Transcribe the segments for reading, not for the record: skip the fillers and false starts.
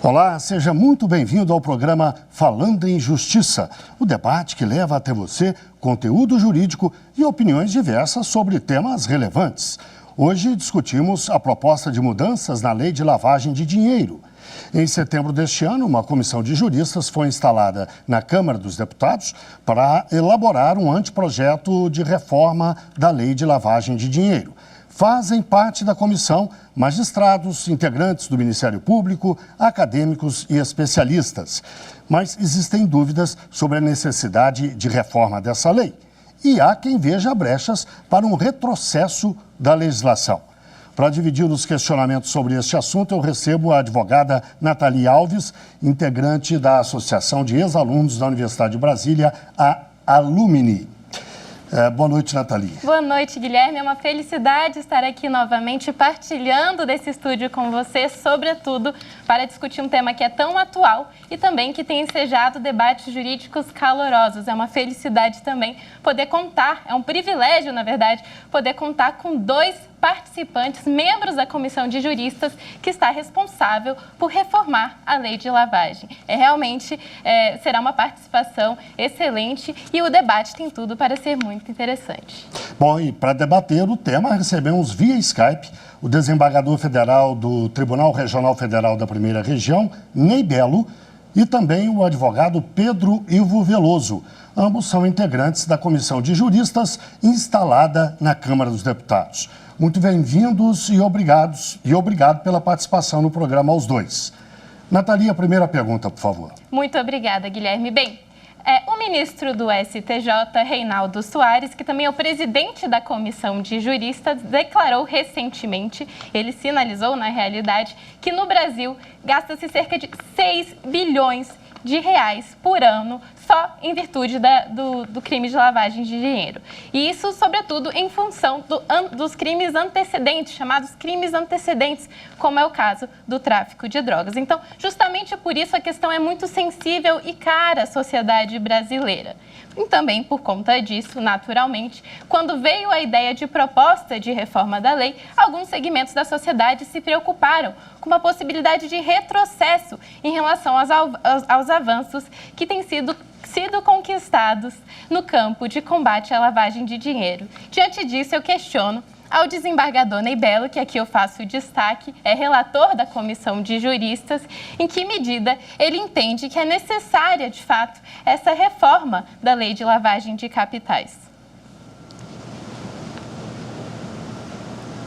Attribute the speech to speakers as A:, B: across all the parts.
A: Olá, seja muito bem-vindo ao programa Falando em Justiça, o debate que leva até você conteúdo jurídico e opiniões diversas sobre temas relevantes. Hoje discutimos a proposta de mudanças na Lei de Lavagem de Dinheiro. Em setembro deste ano, uma comissão de juristas foi instalada na Câmara dos Deputados para elaborar um anteprojeto de reforma da Lei de Lavagem de Dinheiro. Fazem parte da comissão magistrados, integrantes do Ministério Público, acadêmicos e especialistas. Mas existem dúvidas sobre a necessidade de reforma dessa lei. E há quem veja brechas para um retrocesso da legislação. Para dividir os questionamentos sobre este assunto, eu recebo a advogada Nathalie Alves, integrante da Associação de Ex-Alunos da Universidade de Brasília, a Alumni. Boa noite, Nathalie.
B: Boa noite, Guilherme. É uma felicidade estar aqui novamente partilhando desse estúdio com você, sobretudo para discutir um tema que é tão atual e também que tem ensejado debates jurídicos calorosos. É uma felicidade também poder contar, é um privilégio, na verdade, poder contar com dois participantes, membros da comissão de juristas que está responsável por reformar a lei de lavagem. Realmente será uma participação excelente e o debate tem tudo para ser muito interessante.
A: Bom, e para debater o tema, recebemos via Skype o desembargador federal do Tribunal Regional Federal da Primeira Região, Ney Belo, e também o advogado Pedro Ivo Veloso. Ambos são integrantes da comissão de juristas instalada na Câmara dos Deputados. Muito bem-vindos e obrigado pela participação no programa aos dois. Nathalie, a primeira pergunta, por favor.
B: Muito obrigada, Guilherme. Bem, o ministro do STJ, Reinaldo Soares, que também é o presidente da comissão de juristas, declarou recentemente, ele sinalizou na realidade, que no Brasil gasta-se cerca de 6 bilhões de reais por ano só em virtude do crime de lavagem de dinheiro. E isso, sobretudo, em função dos crimes antecedentes, chamados crimes antecedentes, como é o caso do tráfico de drogas. Então, justamente por isso a questão é muito sensível e cara à sociedade brasileira. E também por conta disso, naturalmente, quando veio a ideia de proposta de reforma da lei, alguns segmentos da sociedade se preocuparam com uma possibilidade de retrocesso em relação aos avanços que têm sido conquistados no campo de combate à lavagem de dinheiro. Diante disso, eu questiono ao desembargador Ney Belo, que aqui eu faço o destaque, é relator da comissão de juristas, em que medida ele entende que é necessária, de fato, essa reforma da lei de lavagem de capitais.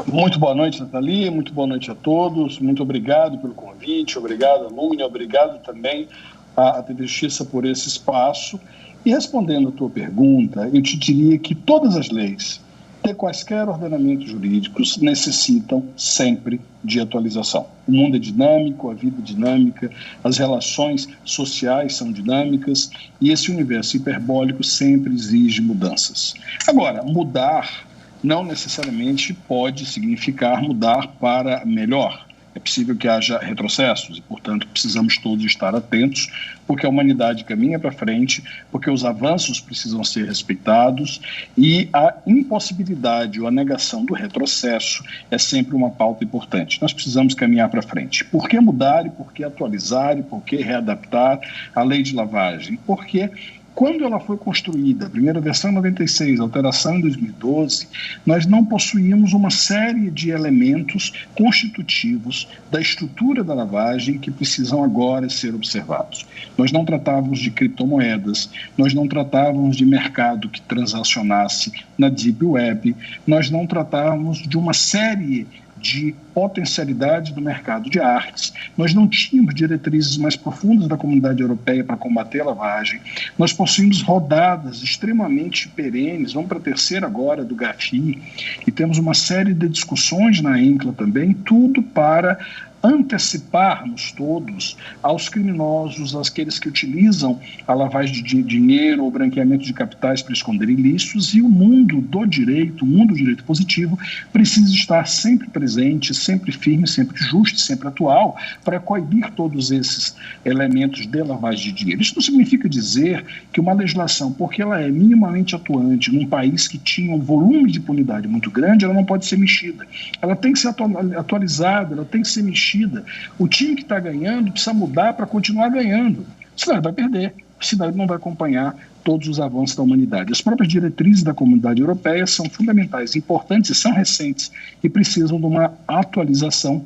C: Muito boa noite, Nathalie, muito boa noite a todos, muito obrigado pelo convite, obrigado, Alumni, obrigado também à TV Justiça por esse espaço. E respondendo a tua pergunta, eu te diria que todas as leis, de quaisquer ordenamentos jurídicos, necessitam sempre de atualização. O mundo é dinâmico, a vida é dinâmica, as relações sociais são dinâmicas e esse universo hiperbólico sempre exige mudanças. Agora, mudar não necessariamente pode significar mudar para melhor. É possível que haja retrocessos e, portanto, precisamos todos estar atentos, porque a humanidade caminha para frente, porque os avanços precisam ser respeitados e a impossibilidade ou a negação do retrocesso é sempre uma pauta importante. Nós precisamos caminhar para frente. Por que mudar e por que atualizar e por que readaptar a lei de lavagem? Porque quando ela foi construída, a primeira versão em 96, a alteração em 2012, nós não possuíamos uma série de elementos constitutivos da estrutura da lavagem que precisam agora ser observados. Nós não tratávamos de criptomoedas, nós não tratávamos de mercado que transacionasse na Deep Web, nós não tratávamos de uma série de potencialidade do mercado de artes, nós não tínhamos diretrizes mais profundas da comunidade europeia para combater a lavagem, nós possuímos rodadas extremamente perenes, vamos para a terceira agora do GAFI, e temos uma série de discussões na ENCLA também, tudo para anteciparmos todos aos criminosos, àqueles que utilizam a lavagem de dinheiro ou branqueamento de capitais para esconder ilícitos, e o mundo do direito, o mundo do direito positivo, precisa estar sempre presente, sempre firme, sempre justo, sempre atual, para coibir todos esses elementos de lavagem de dinheiro. Isso não significa dizer que uma legislação, porque ela é minimamente atuante num país que tinha um volume de impunidade muito grande, ela não pode ser mexida. Ela tem que ser atualizada, ela tem que ser mexida mexida. O time que está ganhando precisa mudar para continuar ganhando, senão ele vai perder, senão ele não vai acompanhar todos os avanços da humanidade. As próprias diretrizes da Comunidade Europeia são fundamentais, importantes e são recentes e precisam de uma atualização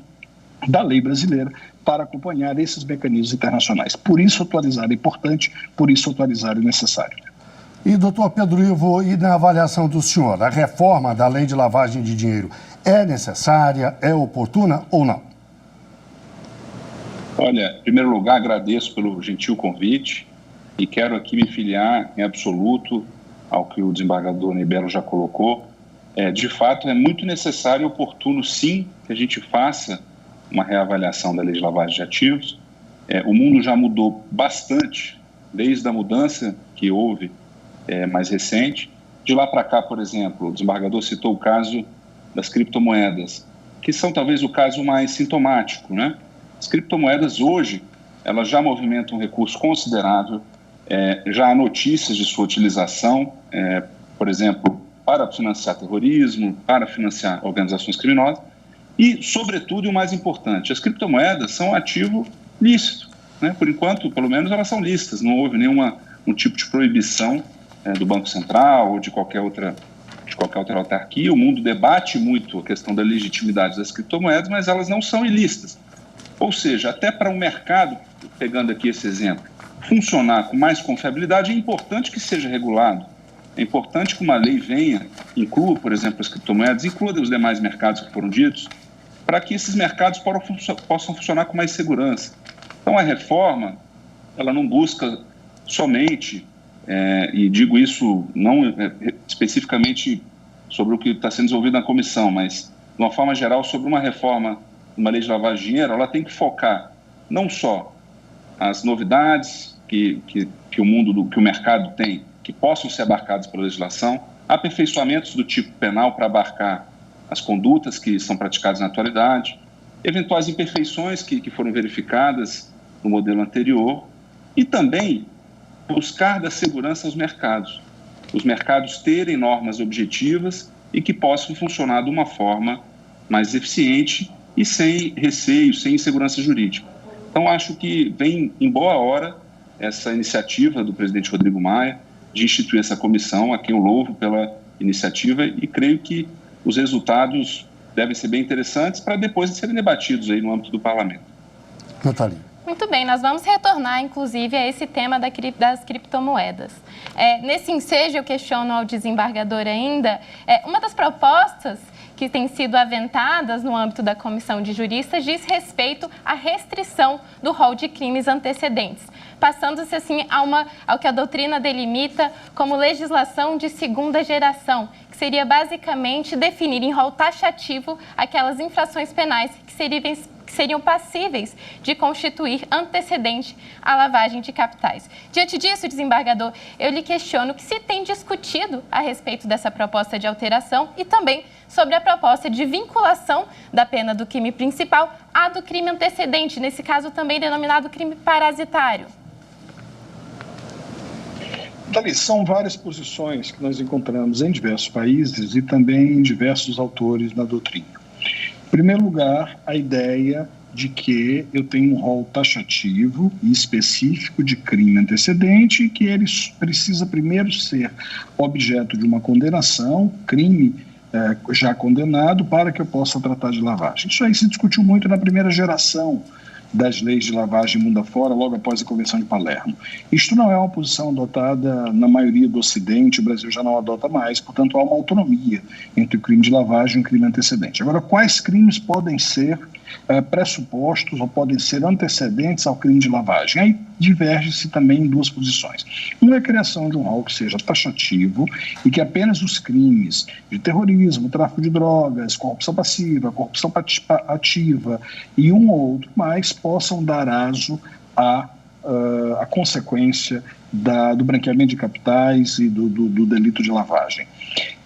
C: da lei brasileira para acompanhar esses mecanismos internacionais. Por isso atualizar é importante, por isso atualizar é necessário.
A: E, doutor Pedro Ivo, e na avaliação do senhor, a reforma da lei de lavagem de dinheiro é necessária, é oportuna ou não?
D: Olha, em primeiro lugar, agradeço pelo gentil convite e quero aqui me filiar em absoluto ao que o desembargador Ney Belo já colocou. De fato, é muito necessário e oportuno, sim, que a gente faça uma reavaliação da lei de lavagem de ativos. O mundo já mudou bastante desde a mudança que houve mais recente. De lá para cá, por exemplo, o desembargador citou o caso das criptomoedas, que são talvez o caso mais sintomático, né? As criptomoedas hoje, elas já movimentam um recurso considerável, já há notícias de sua utilização, por exemplo, para financiar terrorismo, para financiar organizações criminosas e, sobretudo, e o mais importante, as criptomoedas são um ativo lícito, né? Por enquanto, pelo menos, elas são lícitas, não houve nenhum tipo de proibição do Banco Central ou de qualquer outra autarquia. O mundo debate muito a questão da legitimidade das criptomoedas, mas elas não são ilícitas. Ou seja, até para um mercado, pegando aqui esse exemplo, funcionar com mais confiabilidade, é importante que seja regulado. É importante que uma lei venha, inclua, por exemplo, as criptomoedas, inclua os demais mercados que foram ditos, para que esses mercados possam funcionar com mais segurança. Então, a reforma, ela não busca somente, e digo isso não especificamente sobre o que está sendo desenvolvido na comissão, mas, de uma forma geral, sobre uma reforma, uma lei de lavagem de dinheiro, ela tem que focar não só as novidades que o mercado tem, que possam ser abarcados pela legislação, aperfeiçoamentos do tipo penal para abarcar as condutas que são praticadas na atualidade, eventuais imperfeições que foram verificadas no modelo anterior e também buscar dar segurança aos mercados. Os mercados terem normas objetivas e que possam funcionar de uma forma mais eficiente e sem receio, sem insegurança jurídica. Então, acho que vem em boa hora essa iniciativa do presidente Rodrigo Maia de instituir essa comissão, a quem eu louvo pela iniciativa e creio que os resultados devem ser bem interessantes para depois de serem debatidos aí no âmbito do parlamento.
A: Natália.
B: Muito bem, nós vamos retornar, inclusive, a esse tema das criptomoedas. Nesse ensejo, eu questiono ao desembargador ainda, uma das propostas que têm sido aventadas no âmbito da Comissão de Juristas diz respeito à restrição do rol de crimes antecedentes, passando-se assim ao que a doutrina delimita como legislação de segunda geração, que seria basicamente definir em rol taxativo aquelas infrações penais que seriam passíveis de constituir antecedente à lavagem de capitais. Diante disso, desembargador, eu lhe questiono que se tem discutido a respeito dessa proposta de alteração e também sobre a proposta de vinculação da pena do crime principal à do crime antecedente, nesse caso também denominado crime parasitário.
C: Dali, são várias posições que nós encontramos em diversos países e também em diversos autores na doutrina. Em primeiro lugar, a ideia de que eu tenho um rol taxativo e específico de crime antecedente e que ele precisa primeiro ser objeto de uma condenação, crime já condenado, para que eu possa tratar de lavagem. Isso aí se discutiu muito na primeira geração das leis de lavagem mundo afora, logo após a Convenção de Palermo. Isto não é uma posição adotada na maioria do Ocidente, o Brasil já não adota mais, portanto há uma autonomia entre o crime de lavagem e o crime antecedente. Agora, quais crimes podem ser pressupostos ou podem ser antecedentes ao crime de lavagem? Aí diverge-se também em duas posições. Uma é a criação de um rol que seja taxativo e que apenas os crimes de terrorismo, tráfico de drogas, corrupção passiva, corrupção ativa e um ou outro mais possam dar aso à consequência do branqueamento de capitais e do delito de lavagem.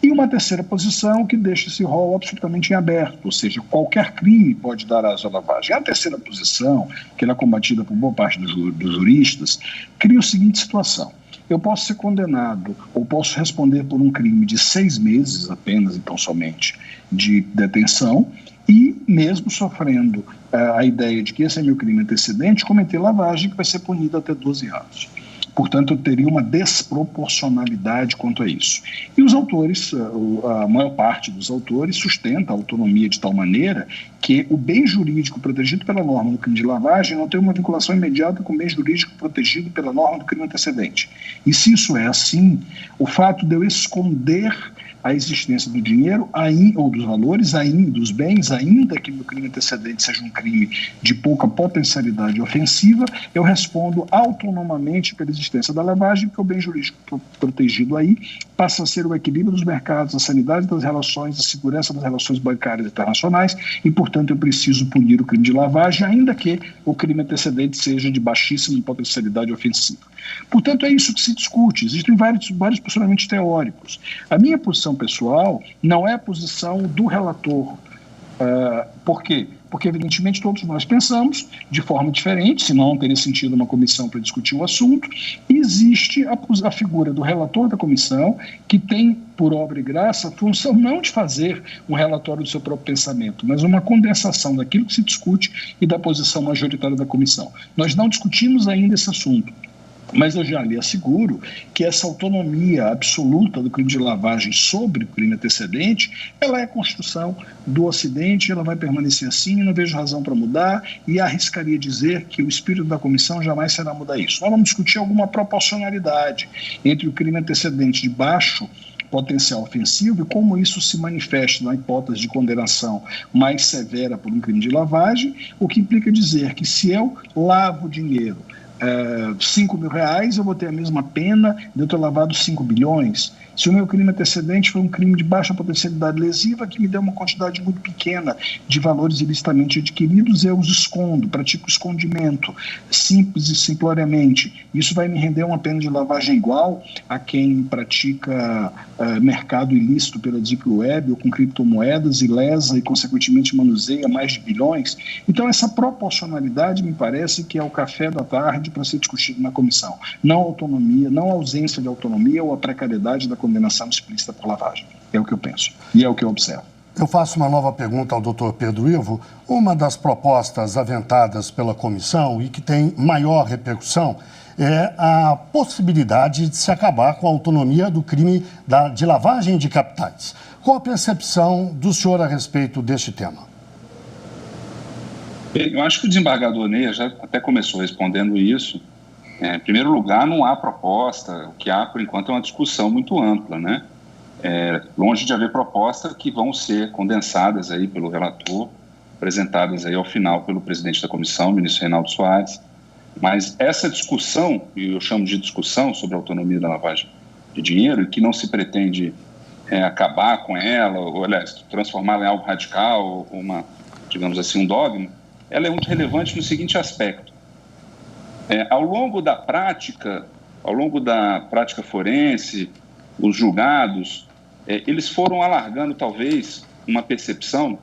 C: E uma terceira posição que deixa esse rol absolutamente em aberto, ou seja, qualquer crime pode dar aso à lavagem. A terceira posição, que é combatida por boa parte dos juristas, cria a seguinte situação: eu posso ser condenado ou posso responder por um crime de 6 meses apenas, então somente, de detenção, e, mesmo sofrendo a ideia de que esse é meu crime antecedente, cometer lavagem que vai ser punido até 12 anos. Portanto, eu teria uma desproporcionalidade quanto a isso. E os autores, a maior parte dos autores, sustenta a autonomia de tal maneira que o bem jurídico protegido pela norma do crime de lavagem não tem uma vinculação imediata com o bem jurídico protegido pela norma do crime antecedente. E se isso é assim, o fato de eu esconder a existência do dinheiro ou dos valores, dos bens, ainda que meu crime antecedente seja um crime de pouca potencialidade ofensiva, eu respondo autonomamente pela existência da lavagem, porque o bem jurídico protegido aí passa a ser o equilíbrio dos mercados, a sanidade das relações, a segurança das relações bancárias internacionais e, portanto, eu preciso punir o crime de lavagem, ainda que o crime antecedente seja de baixíssima potencialidade ofensiva. Portanto, é isso que se discute. Existem vários posicionamentos teóricos. A minha posição pessoal não é a posição do relator. Por quê? Porque, evidentemente, todos nós pensamos de forma diferente, senão não teria sentido uma comissão para discutir o assunto. E existe a figura do relator da comissão, que tem, por obra e graça, a função não de fazer um relatório do seu próprio pensamento, mas uma condensação daquilo que se discute e da posição majoritária da comissão. Nós não discutimos ainda esse assunto. Mas eu já lhe asseguro que essa autonomia absoluta do crime de lavagem sobre o crime antecedente, ela é construção do Ocidente, ela vai permanecer assim, não vejo razão para mudar e arriscaria dizer que o espírito da comissão jamais será mudar isso. Nós vamos discutir alguma proporcionalidade entre o crime antecedente de baixo potencial ofensivo e como isso se manifesta na hipótese de condenação mais severa por um crime de lavagem, o que implica dizer que se eu lavo dinheiro 5 mil reais, eu vou ter a mesma pena de eu ter lavado 5 bilhões. Se o meu crime antecedente foi um crime de baixa potencialidade lesiva que me deu uma quantidade muito pequena de valores ilicitamente adquiridos, eu os escondo, pratico escondimento, simples e simploriamente. Isso vai me render uma pena de lavagem igual a quem pratica mercado ilícito pela Deep Web ou com criptomoedas e lesa e, consequentemente, manuseia mais de bilhões. Então, essa proporcionalidade me parece que é o café da tarde para ser discutido na comissão. Não a autonomia, não a ausência de autonomia ou a precariedade da condenação explícita por lavagem. É o que eu penso e é o que eu observo.
A: Eu faço uma nova pergunta ao Dr. Pedro Ivo. Uma das propostas aventadas pela comissão e que tem maior repercussão é a possibilidade de se acabar com a autonomia do crime de lavagem de capitais. Qual a percepção do senhor a respeito deste tema?
D: Eu acho que o desembargador Ney já até começou respondendo isso. Em primeiro lugar, não há proposta, o que há, por enquanto, é uma discussão muito ampla, né? Longe de haver propostas que vão ser condensadas aí pelo relator, apresentadas aí ao final pelo presidente da comissão, o ministro Reinaldo Soares. Mas essa discussão, e eu chamo de discussão sobre a autonomia da lavagem de dinheiro, e que não se pretende acabar com ela, ou, aliás, transformá-la em algo radical, ou digamos assim, um dogma, ela é muito relevante no seguinte aspecto. Ao longo da prática forense, os julgados, eles foram alargando, talvez, uma percepção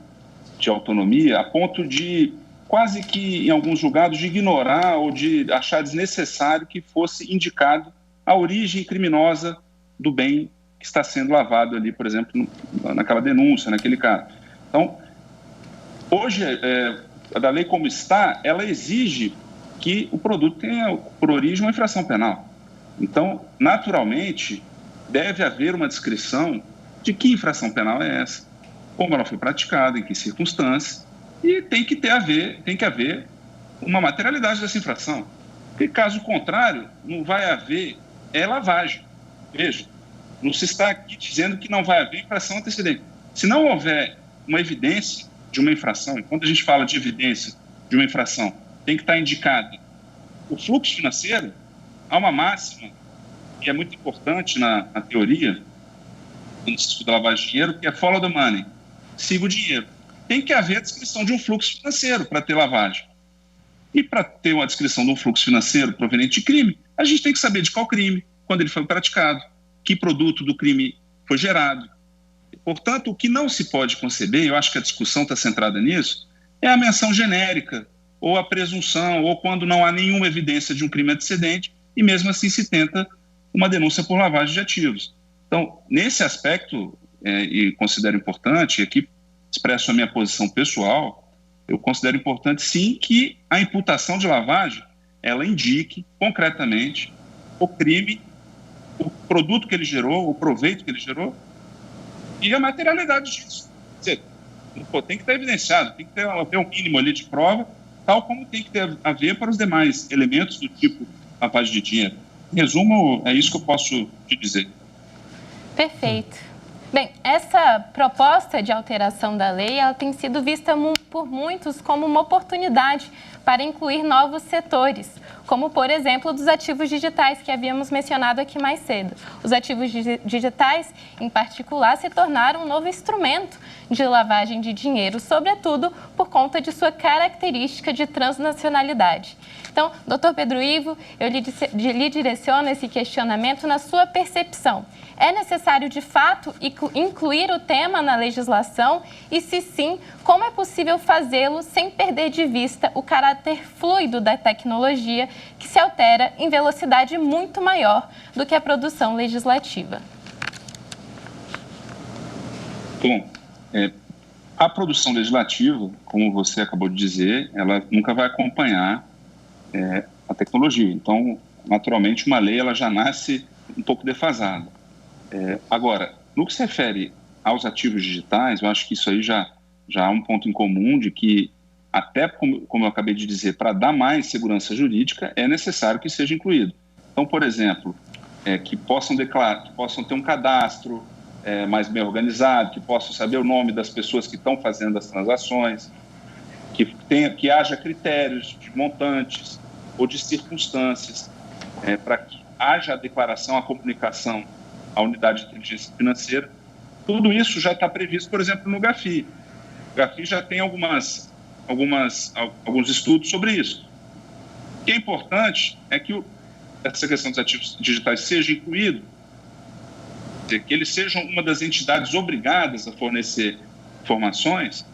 D: de autonomia a ponto de, quase que em alguns julgados, de ignorar ou de achar desnecessário que fosse indicado a origem criminosa do bem que está sendo lavado ali, por exemplo, naquela denúncia, naquele caso. Então, hoje, a lei como está, ela exige que o produto tenha por origem uma infração penal. Então, naturalmente, deve haver uma descrição de que infração penal é essa, como ela foi praticada, em que circunstâncias, e tem que haver uma materialidade dessa infração. Porque, caso contrário, não vai haver lavagem. Veja, não se está aqui dizendo que não vai haver infração antecedente. Se não houver uma evidência de uma infração, e quando a gente fala de evidência de uma infração, tem que estar indicado o fluxo financeiro. Há uma máxima que é muito importante na teoria, quando se estuda lavagem de dinheiro, que é follow the money, siga o dinheiro. Tem que haver a descrição de um fluxo financeiro para ter lavagem. E para ter uma descrição de um fluxo financeiro proveniente de crime, a gente tem que saber de qual crime, quando ele foi praticado, que produto do crime foi gerado. Portanto, o que não se pode conceber, eu acho que a discussão está centrada nisso, é a menção genérica, ou a presunção, ou quando não há nenhuma evidência de um crime antecedente, e mesmo assim se tenta uma denúncia por lavagem de ativos. Então, nesse aspecto, e considero importante, e aqui expresso a minha posição pessoal, eu considero importante, sim, que a imputação de lavagem, ela indique concretamente o crime, o produto que ele gerou, o proveito que ele gerou e a materialidade disso. Quer dizer, tem que estar evidenciado, tem que ter um mínimo ali de prova, tal como tem que ter a ver para os demais elementos do tipo lavagem de dinheiro. Em resumo, é isso que eu posso te dizer.
B: Perfeito. Bem, essa proposta de alteração da lei, ela tem sido vista por muitos como uma oportunidade para incluir novos setores, como, por exemplo, dos ativos digitais, que havíamos mencionado aqui mais cedo. Os ativos digitais, em particular, se tornaram um novo instrumento de lavagem de dinheiro, sobretudo por conta de sua característica de transnacionalidade. Então, doutor Pedro Ivo, eu lhe direciono esse questionamento na sua percepção. É necessário, de fato, incluir o tema na legislação? E, se sim, como é possível fazê-lo sem perder de vista o caráter fluido da tecnologia, que se altera em velocidade muito maior do que a produção legislativa?
D: Bom, a produção legislativa, como você acabou de dizer, ela nunca vai acompanhar a tecnologia. Então, naturalmente, uma lei ela já nasce um pouco defasada. Agora, no que se refere aos ativos digitais, eu acho que isso aí já há um ponto em comum de que, até como eu acabei de dizer, para dar mais segurança jurídica, é necessário que seja incluído. Então, por exemplo, que possam declarar, que possam ter um cadastro mais bem organizado, que possam saber o nome das pessoas que estão fazendo as transações, que haja critérios de montantes ou de circunstâncias, para que haja a declaração, a comunicação à unidade de inteligência financeira. Tudo isso já está previsto, por exemplo, no GAFI. O GAFI já tem alguns estudos sobre isso. O que é importante é que essa questão dos ativos digitais seja incluído, que eles sejam uma das entidades obrigadas a fornecer informações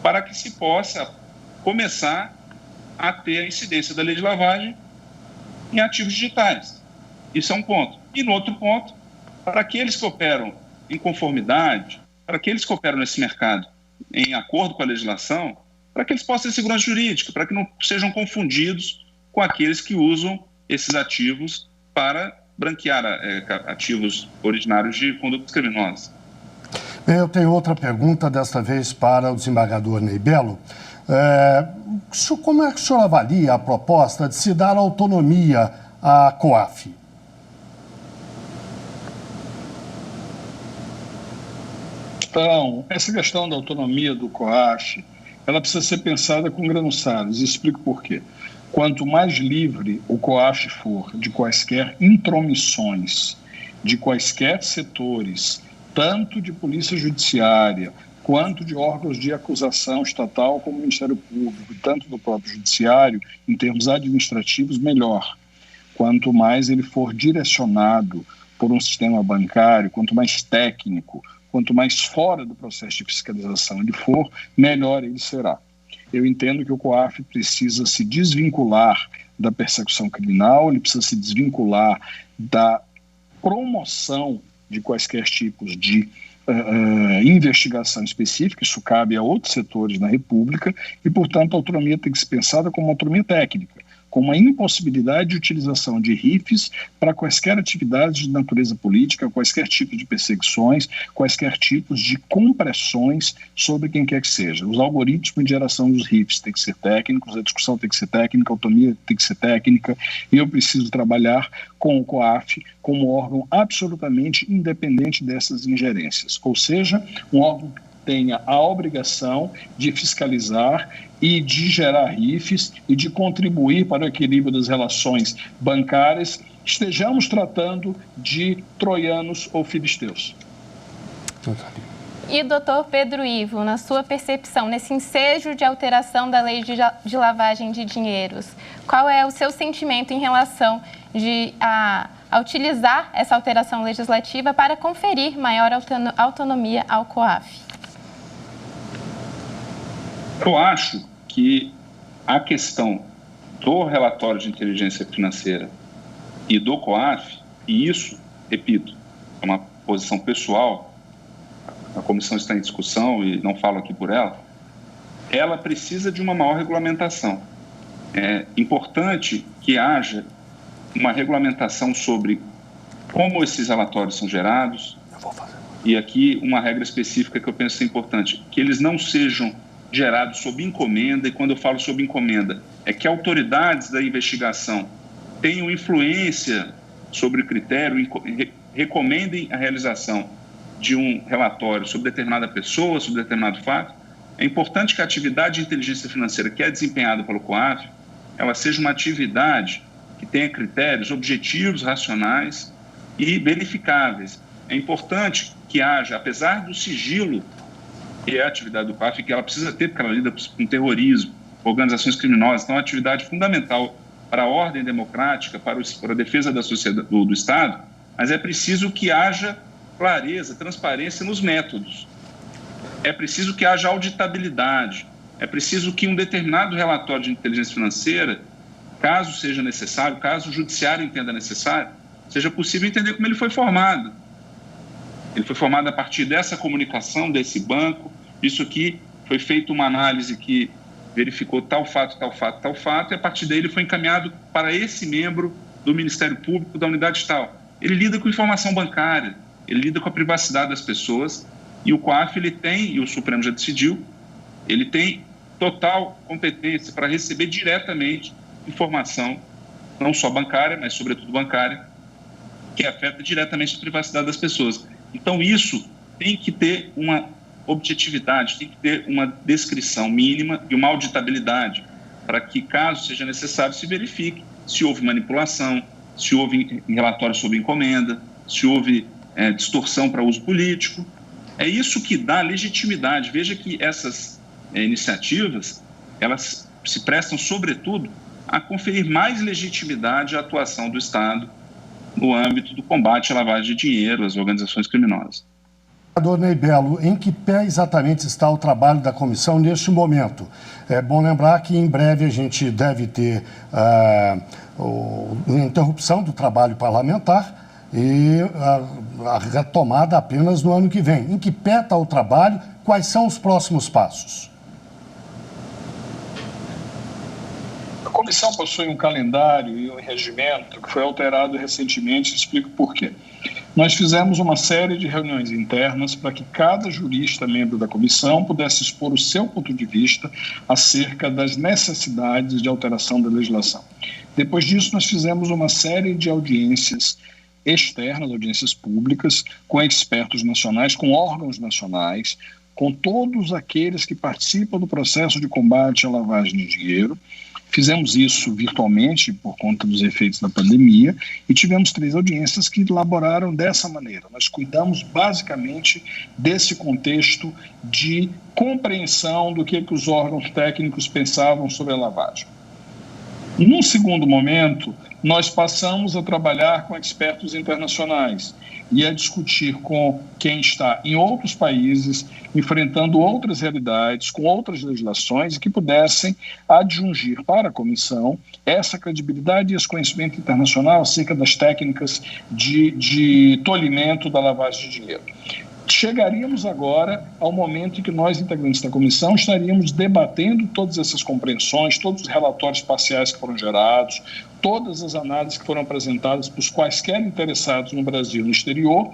D: para que se possa começar a ter a incidência da lei de lavagem em ativos digitais. Isso é um ponto. E no outro ponto, para aqueles que operam em conformidade, para aqueles que operam nesse mercado em acordo com a legislação, para que eles possam ter segurança jurídica, para que não sejam confundidos com aqueles que usam esses ativos para branquear ativos originários de condutas criminosas.
A: Eu tenho outra pergunta, desta vez para o desembargador Ney Bello. Como é que o senhor avalia a proposta de se dar autonomia à COAF?
C: Então, essa questão da autonomia do COAF, ela precisa ser pensada com granuçados. Explico por quê. Quanto mais livre o COAF for de quaisquer intromissões, de quaisquer setores, tanto de polícia judiciária, quanto de órgãos de acusação estatal como o Ministério Público, tanto do próprio judiciário, em termos administrativos, melhor. Quanto mais ele for direcionado por um sistema bancário, quanto mais técnico, quanto mais fora do processo de fiscalização ele for, melhor ele será. Eu entendo que o COAF precisa se desvincular da persecução criminal, ele precisa se desvincular da promoção de quaisquer tipos de investigação específica, isso cabe a outros setores na República, e, portanto, a autonomia tem que ser pensada como uma autonomia técnica, com uma impossibilidade de utilização de RIFs para quaisquer atividades de natureza política, quaisquer tipos de perseguições, quaisquer tipos de compressões sobre quem quer que seja. Os algoritmos de geração dos RIFs têm que ser técnicos, a discussão tem que ser técnica, a autonomia tem que ser técnica, e eu preciso trabalhar com o COAF como órgão absolutamente independente dessas ingerências, ou seja, um órgão que tenha a obrigação de fiscalizar e de gerar RIFs e de contribuir para o equilíbrio das relações bancárias, estejamos tratando de troianos ou filisteus.
B: E, doutor Pedro Ivo, na sua percepção, nesse ensejo de alteração da lei de lavagem de dinheiros, qual é o seu sentimento em relação a utilizar essa alteração legislativa para conferir maior autonomia ao COAF?
D: Eu acho que a questão do relatório de inteligência financeira e do COAF, e isso, repito, é uma posição pessoal, a comissão está em discussão e não falo aqui por ela, ela precisa de uma maior regulamentação. É importante que haja uma regulamentação sobre como esses relatórios são gerados. E aqui uma regra específica que eu penso ser importante, que eles não sejam gerados sob encomenda, e quando eu falo sob encomenda, é que autoridades da investigação tenham influência sobre o critério, recomendem a realização de um relatório sobre determinada pessoa, sobre determinado fato. É importante que a atividade de inteligência financeira que é desempenhada pelo COAF, ela seja uma atividade que tenha critérios objetivos, racionais e verificáveis. É importante que haja, apesar do sigilo que é a atividade do COAF, que ela precisa ter, porque ela lida com terrorismo, organizações criminosas, então é uma atividade fundamental para a ordem democrática, para a defesa da sociedade, do Estado, mas é preciso que haja clareza, transparência nos métodos. É preciso que haja auditabilidade. É preciso que um determinado relatório de inteligência financeira, caso seja necessário, caso o judiciário entenda necessário, seja possível entender como ele foi formado. Ele foi formado a partir dessa comunicação, desse banco. Isso aqui foi feita uma análise que verificou tal fato, tal fato, tal fato, e a partir daí ele foi encaminhado para esse membro do Ministério Público, da unidade tal. Ele lida com informação bancária, ele lida com a privacidade das pessoas, e o COAF, ele tem, e o Supremo já decidiu, ele tem total competência para receber diretamente informação, não só bancária, mas sobretudo bancária, que afeta diretamente a privacidade das pessoas. Então, isso tem que ter uma objetividade, tem que ter uma descrição mínima e uma auditabilidade, para que, caso seja necessário, se verifique se houve manipulação, se houve relatório sob encomenda, se houve distorção para uso político. É isso que dá legitimidade. Veja que essas iniciativas, elas se prestam, sobretudo, a conferir mais legitimidade à atuação do Estado no âmbito do combate à lavagem de dinheiro, às organizações criminosas.
A: Senador Ney Belo, em que pé exatamente está o trabalho da comissão neste momento? É bom lembrar que em breve a gente deve ter uma interrupção do trabalho parlamentar e a retomada apenas no ano que vem. Em que pé está o trabalho? Quais são os próximos passos?
C: A comissão possui um calendário e um regimento que foi alterado recentemente, explico por quê. Nós fizemos uma série de reuniões internas para que cada jurista, membro da comissão, pudesse expor o seu ponto de vista acerca das necessidades de alteração da legislação. Depois disso, nós fizemos uma série de audiências externas, audiências públicas, com expertos nacionais, com órgãos nacionais, com todos aqueles que participam do processo de combate à lavagem de dinheiro. Fizemos isso virtualmente por conta dos efeitos da pandemia e tivemos 3 audiências que elaboraram dessa maneira. Nós cuidamos basicamente desse contexto de compreensão do que os órgãos técnicos pensavam sobre a lavagem. Num segundo momento, nós passamos a trabalhar com expertos internacionais e a discutir com quem está em outros países, enfrentando outras realidades, com outras legislações, e que pudessem adjungir para a comissão essa credibilidade e esse conhecimento internacional acerca das técnicas de tolimento da lavagem de dinheiro. Chegaríamos agora ao momento em que nós, integrantes da comissão, estaríamos debatendo todas essas compreensões, todos os relatórios parciais que foram gerados, todas as análises que foram apresentadas por quaisquer interessados no Brasil e no exterior,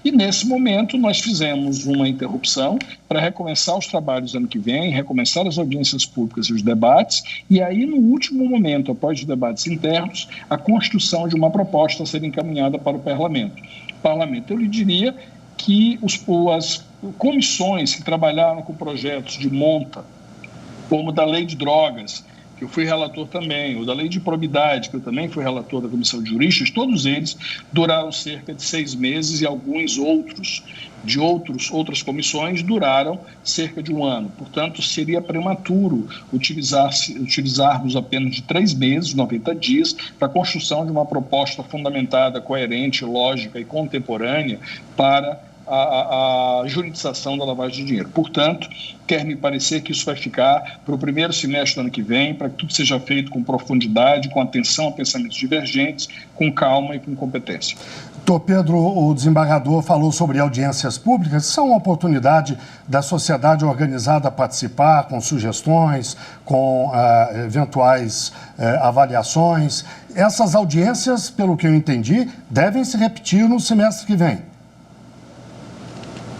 C: e nesse momento nós fizemos uma interrupção para recomeçar os trabalhos ano que vem, recomeçar as audiências públicas e os debates, e aí no último momento, após os debates internos, a construção de uma proposta a ser encaminhada para o parlamento. Eu lhe diria que as comissões que trabalharam com projetos de monta, como da lei de drogas, que eu fui relator também, ou da lei de probidade, que eu também fui relator da comissão de juristas, todos eles duraram cerca de 6 meses e alguns outros, de outras comissões, duraram cerca de 1 ano. Portanto, seria prematuro utilizarmos apenas de 3 meses, 90 dias, para a construção de uma proposta fundamentada, coerente, lógica e contemporânea para a juridização da lavagem de dinheiro. Portanto, quer me parecer que isso vai ficar para o primeiro semestre do ano que vem, para que tudo seja feito com profundidade, com atenção a pensamentos divergentes, com calma e com competência.
A: Doutor Pedro, o desembargador falou sobre audiências públicas, são uma oportunidade da sociedade organizada participar com sugestões, com eventuais avaliações. Essas audiências, pelo que eu entendi, devem se repetir no semestre que vem.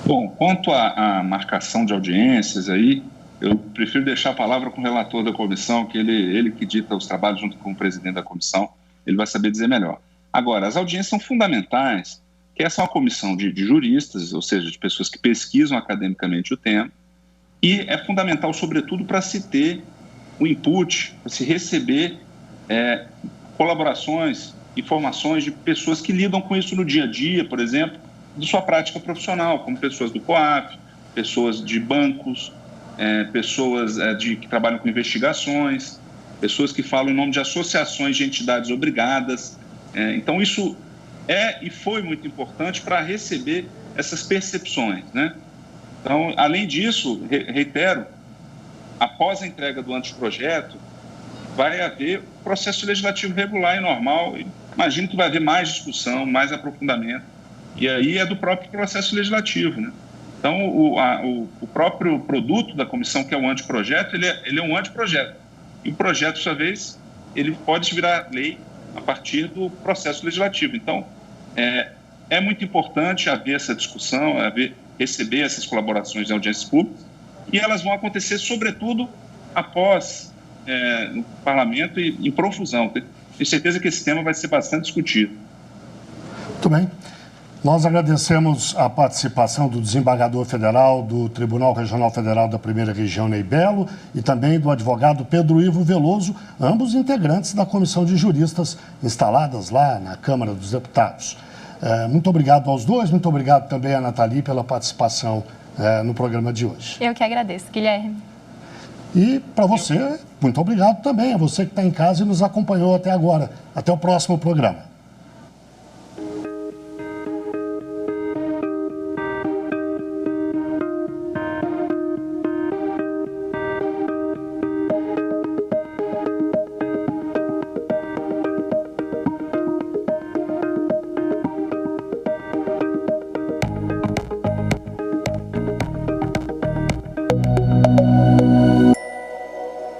D: Bom, quanto à marcação de audiências aí, eu prefiro deixar a palavra com o relator da comissão, que ele que dita os trabalhos junto com o presidente da comissão, ele vai saber dizer melhor. Agora, as audiências são fundamentais, que essa é uma comissão de juristas, ou seja, de pessoas que pesquisam academicamente o tema, e é fundamental, sobretudo, para se ter o input, para se receber colaborações, informações de pessoas que lidam com isso no dia a dia, por exemplo, de sua prática profissional, como pessoas do COAF, pessoas de bancos, pessoas que trabalham com investigações, pessoas que falam em nome de associações de entidades obrigadas. Então, isso e foi muito importante para receber essas percepções, né? Então, além disso, reitero, após a entrega do anteprojeto, vai haver processo legislativo regular e normal. Imagino que vai haver mais discussão, mais aprofundamento, e aí é do próprio processo legislativo, né? Então, o próprio produto da comissão, que é o anteprojeto, ele é um anteprojeto. E o projeto, por sua vez, ele pode virar lei a partir do processo legislativo. Então, é muito importante haver essa discussão, receber essas colaborações em audiências públicas, e elas vão acontecer, sobretudo, após no parlamento e em profusão. Tenho certeza que esse tema vai ser bastante discutido.
A: Muito bem. Nós agradecemos a participação do desembargador federal do Tribunal Regional Federal da Primeira Região, Ney Belo, e também do advogado Pedro Ivo Veloso, ambos integrantes da comissão de juristas instaladas lá na Câmara dos Deputados. Muito obrigado aos dois, muito obrigado também a Nathalie pela participação no programa de hoje.
B: Eu que agradeço, Guilherme.
A: E para você, muito obrigado também, a você que está em casa e nos acompanhou até agora. Até o próximo programa.